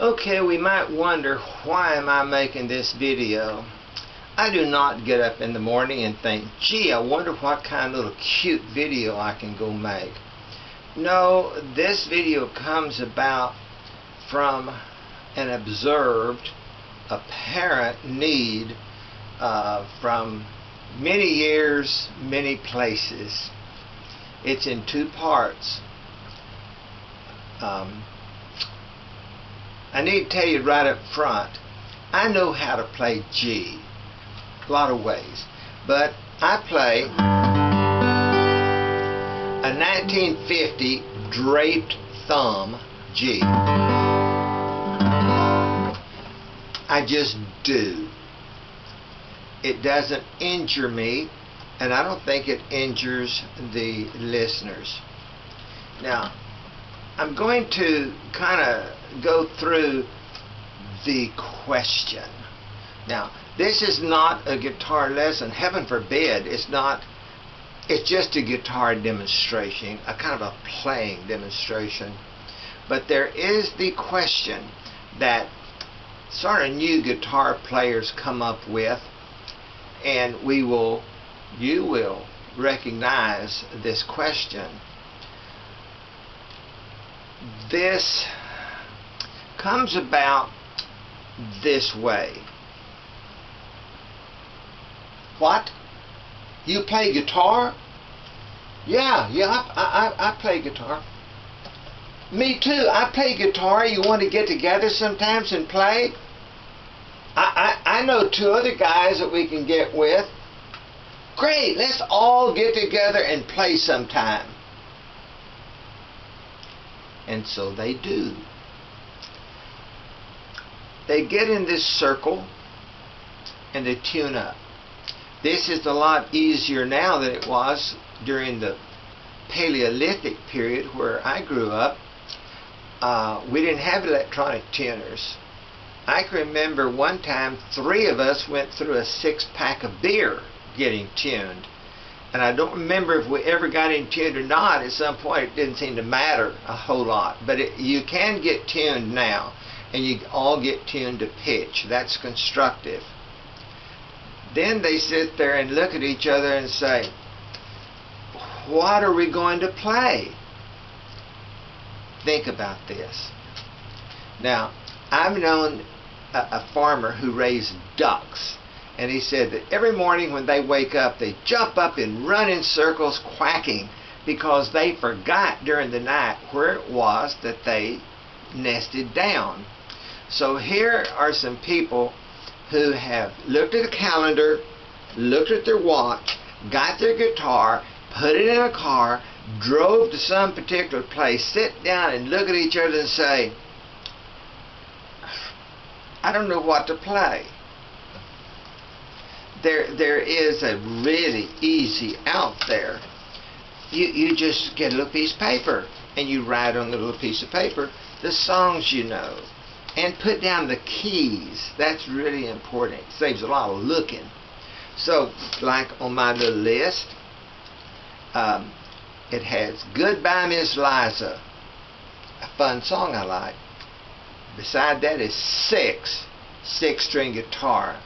Okay, we might wonder, why am I making this video? I do not get up in the morning and think, gee, I wonder what kind of little cute video I can go make. No, this video comes about from an observed, apparent need from many years, many places. It's in two parts. I need to tell you right up front, I know how to play G a lot of ways, but I play a 1950 draped thumb G. I just do. It doesn't injure me, and I don't think it injures the listeners. Now, I'm going to kind of go through the question. Now, this is not a guitar lesson. Heaven forbid. It's not. It's just a guitar demonstration, a kind of a playing demonstration. But there is the question that sort of new guitar players come up with, and you will recognize this question. This comes about this way. What? You play guitar? Yeah, I play guitar. Me too, I play guitar. You want to get together sometimes and play? I know two other guys that we can get with. Great, let's all get together and play sometime. And so they do. They get in this circle and they tune up. This is a lot easier now than it was during the Paleolithic period where I grew up. We didn't have electronic tuners. I can remember one time 3 of us went through a 6-pack of beer getting tuned. And I don't remember if we ever got in tuned or not. At some point it didn't seem to matter a whole lot. But you can get tuned now. And you all get tuned to pitch. That's constructive. Then they sit there and look at each other and say, what are we going to play? Think about this. Now, I've known a farmer who raised ducks. And he said that every morning when they wake up, they jump up and run in circles quacking because they forgot during the night where it was that they nested down. So here are some people who have looked at a calendar, looked at their watch, got their guitar, put it in a car, drove to some particular place, sit down and look at each other and say, I don't know what to play. There is a really easy out there. You just get a little piece of paper and you write on the little piece of paper the songs you know and put down the keys. That's really important. It saves a lot of looking. So, like on my little list, it has Goodbye Miss Liza, a fun song I like. Beside that is 6-string guitar.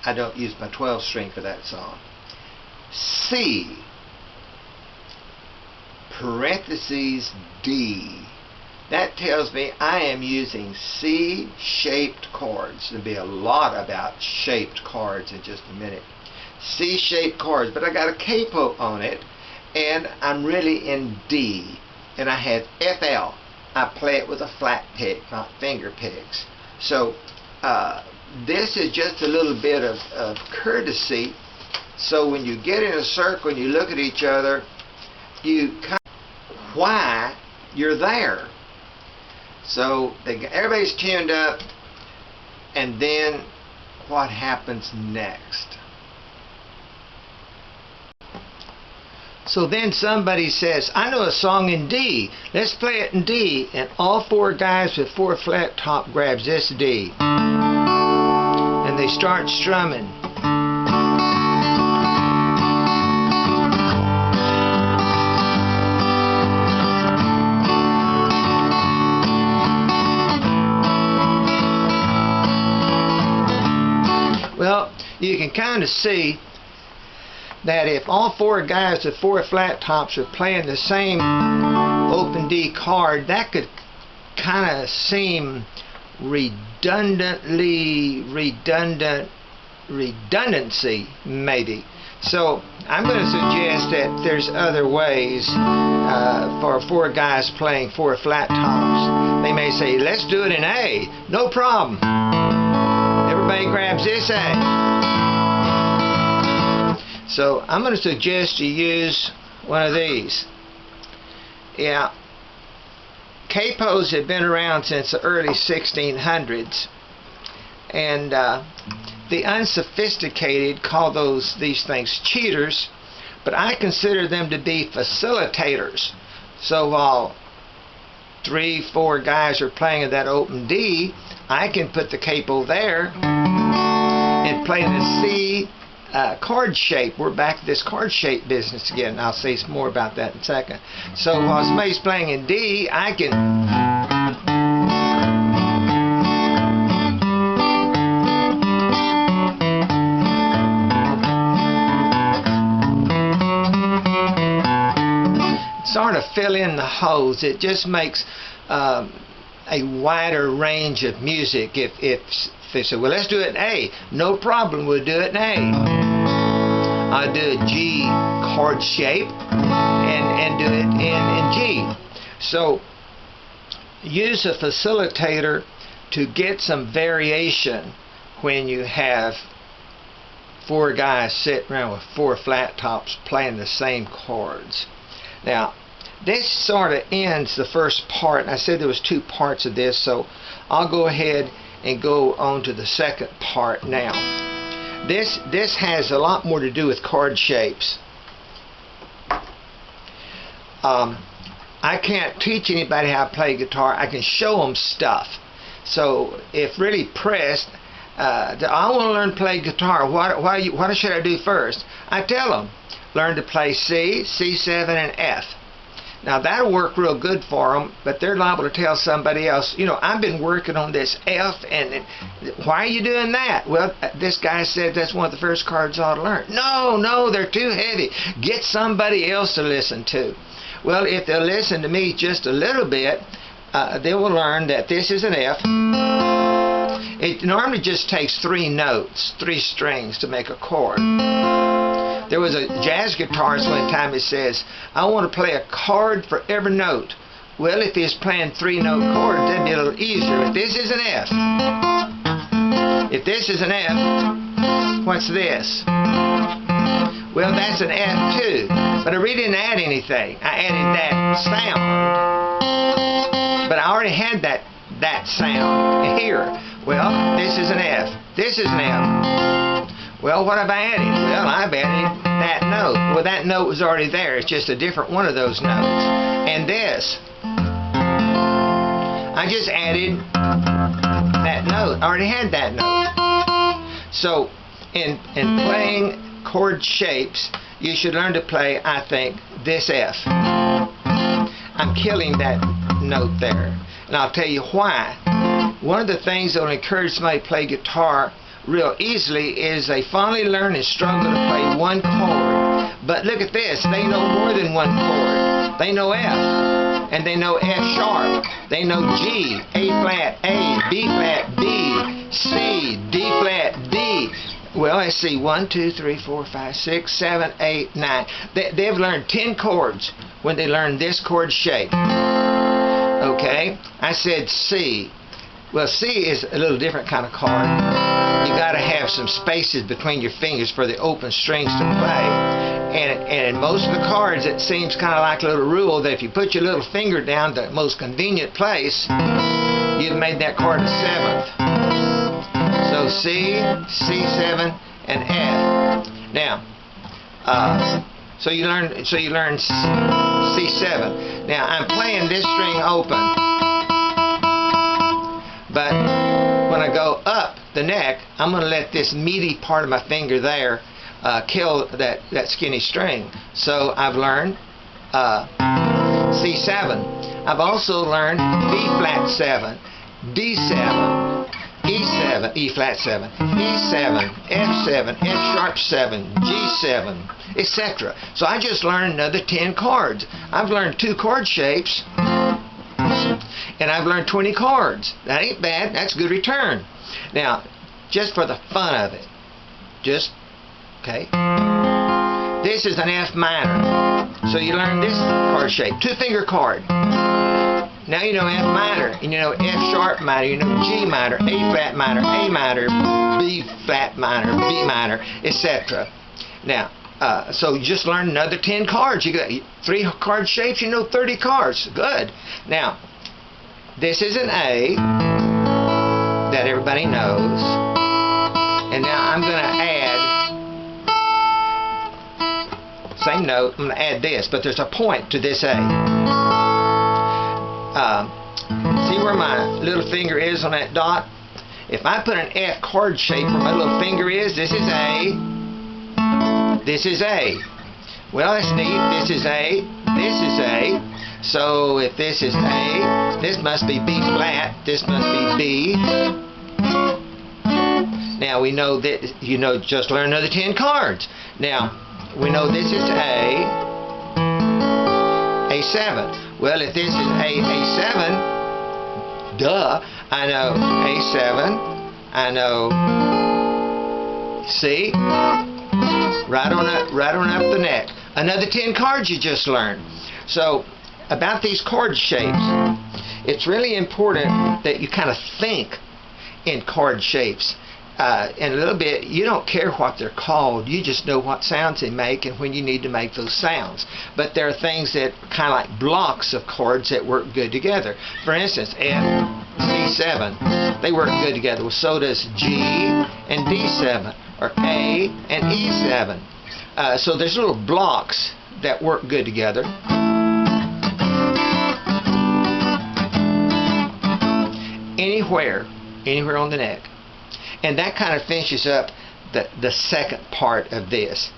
I don't use my 12-string for that song. C, parentheses D. That tells me I am using C-shaped chords. There'll be a lot about shaped chords in just a minute. C-shaped chords, but I got a capo on it, and I'm really in D. And I have FL. I play it with a flat pick, not finger picks. So, this is just a little bit of courtesy. So when you get in a circle and you look at each other, you kind of why you're there. So everybody's tuned up, and then what happens next? So then somebody says, I know a song in D. Let's play it in D. And all 4 guys with 4 flat top grabs this D. And they start strumming. you can kind of see that if all four guys with four flat tops are playing the same open D chord, that could kind of seem redundancy maybe. So I'm going to suggest that there's other ways for four guys playing four flat tops. They may say, let's do it in A. No problem. Everybody grabs this A. So I'm going to suggest you use one of these. Yeah, Capos have been around since the early 1600s, and the unsophisticated call these things cheaters, but I consider them to be facilitators. So while 3-4 guys are playing that open D, I can put the capo there and play the C chord shape. We're back to this chord shape business again. I'll say some more about that in a second. So while somebody's playing in D, I can sort of fill in the holes. It just makes a wider range of music. If they say, well, let's do it in A, no problem, we'll do it in A. I'll do a G chord shape and do it in G. So use a facilitator to get some variation when you have four guys sitting around with four flat tops playing the same chords. Now, this sort of ends the first part. I said there was two parts of this, so I'll go ahead and go on to the second part now. This has a lot more to do with chord shapes. I can't teach anybody how to play guitar. I can show them stuff. So if really pressed, I want to learn to play guitar. What should I do first? I tell them, learn to play C, C7, and F. Now that'll work real good for them, but they're liable to tell somebody else, you know, I've been working on this F, and why are you doing that? Well, this guy said that's one of the first chords I ought to learn. No, they're too heavy. Get somebody else to listen to. Well, if they'll listen to me just a little bit, they will learn that this is an F. It normally just takes 3 notes, 3 strings to make a chord. There was a jazz guitarist one time that says, I want to play a chord for every note. Well, if he's playing 3-note chords, that'd be a little easier. If this is an F, if this is an F, what's this? Well, that's an F too. But I really didn't add anything. I added that sound. But I already had that sound here. Well, this is an F. This is an F. Well, what have I added? Well, I've added that note. Well, that note was already there. It's just a different one of those notes. And this, I just added that note. I already had that note. So, in playing chord shapes, you should learn to play, I think, this F. I'm killing that note there. And I'll tell you why. One of the things that will encourage somebody to play guitar real easily is they finally learn and struggle to play one chord. But look at this, they know more than one chord. They know F, and they know F sharp. They know G, A flat, A, B flat, B, C, D flat, D. Well, let's see, 1, 2, 3, 4, 5, 6, 7, 8, 9. They've learned 10 chords when they learn this chord shape. Okay, I said C. Well, C is a little different kind of chord. You got to have some spaces between your fingers for the open strings to play. And in most of the chords, it seems kind of like a little rule that if you put your little finger down the most convenient place, you've made that chord a 7th. So C, C7, and F. Now, so you learn C7. Now I'm playing this string open. But when I go up the neck, I'm going to let this meaty part of my finger there kill that skinny string. So I've learned C7. I've also learned B flat 7, D7, E E7, E flat 7, E7, F7, F sharp 7, G7, etc. So I just learned another 10 chords. I've learned 2 chord shapes, and I've learned 20 chords. That ain't bad. That's good return. Now, just for the fun of it, okay. This is an F minor. So you learn this chord shape, 2-finger chord. Now you know F minor, and you know F sharp minor, you know G minor, A flat minor, A minor, B flat minor, B minor, etc. Now, so you just learn another 10 chords. You got 3 chord shapes, you know 30 chords. Good. Now, this is an A that everybody knows. And now I'm going to add, same note, I'm going to add this, but there's a point to this A. See where my little finger is on that dot? If I put an F chord shape where my little finger is, this is A. This is A. Well, that's neat. This is A. This is A. So if this is A, this must be B flat. This must be B. Now we know that, you know, just learn another 10 chords. Now, we know this is A. A7. Well, if this is A7, duh, I know A7, I know, see, right on up the neck. Another 10 chords you just learned. So, about these chord shapes, it's really important that you kind of think in chord shapes. In a little bit, you don't care what they're called, you just know what sounds they make and when you need to make those sounds. But there are things that kind of like blocks of chords that work good together. For instance, F, C7, they work good together. Well, so does G and D7, or A and E7. So there's little blocks that work good together. Anywhere on the neck. And that kind of finishes up the second part of this.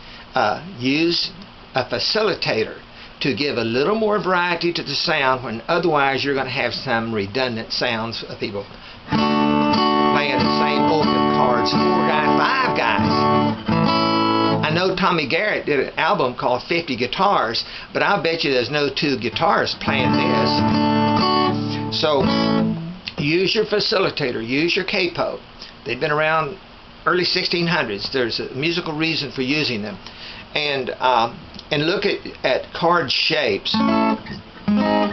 Use a facilitator to give a little more variety to the sound when otherwise you're going to have some redundant sounds of people playing the same open chords, 4 guys, 5 guys. I know Tommy Garrett did an album called 50 Guitars, but I'll bet you there's no 2 guitarists playing this. So use your facilitator, use your capo. They've been around early 1600s. There's a musical reason for using them. And look at chord shapes.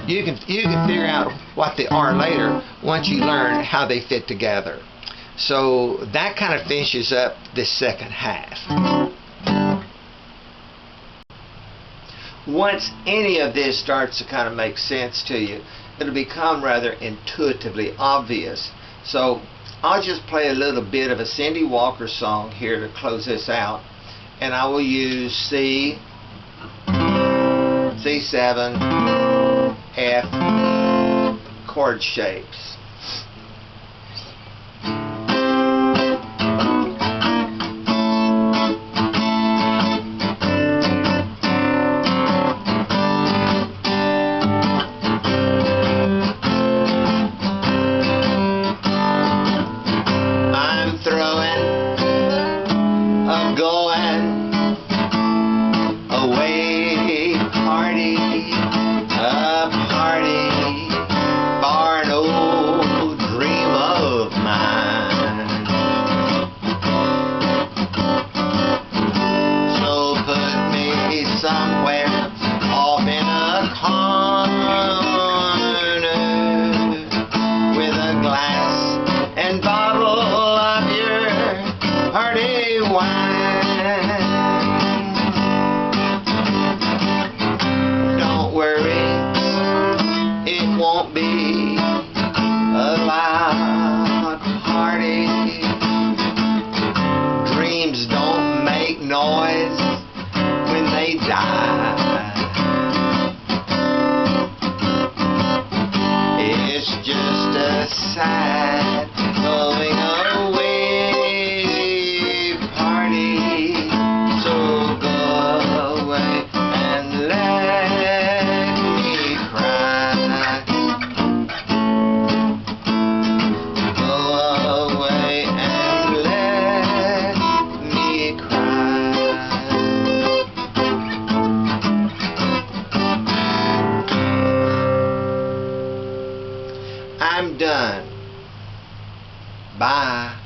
You can figure out what they are later once you learn how they fit together. So that kind of finishes up the second half. Once any of this starts to kind of make sense to you, it'll become rather intuitively obvious. So I'll just play a little bit of a Cindy Walker song here to close this out, and I will use C, C7, F chord shapes. Away. I'm done. Bye.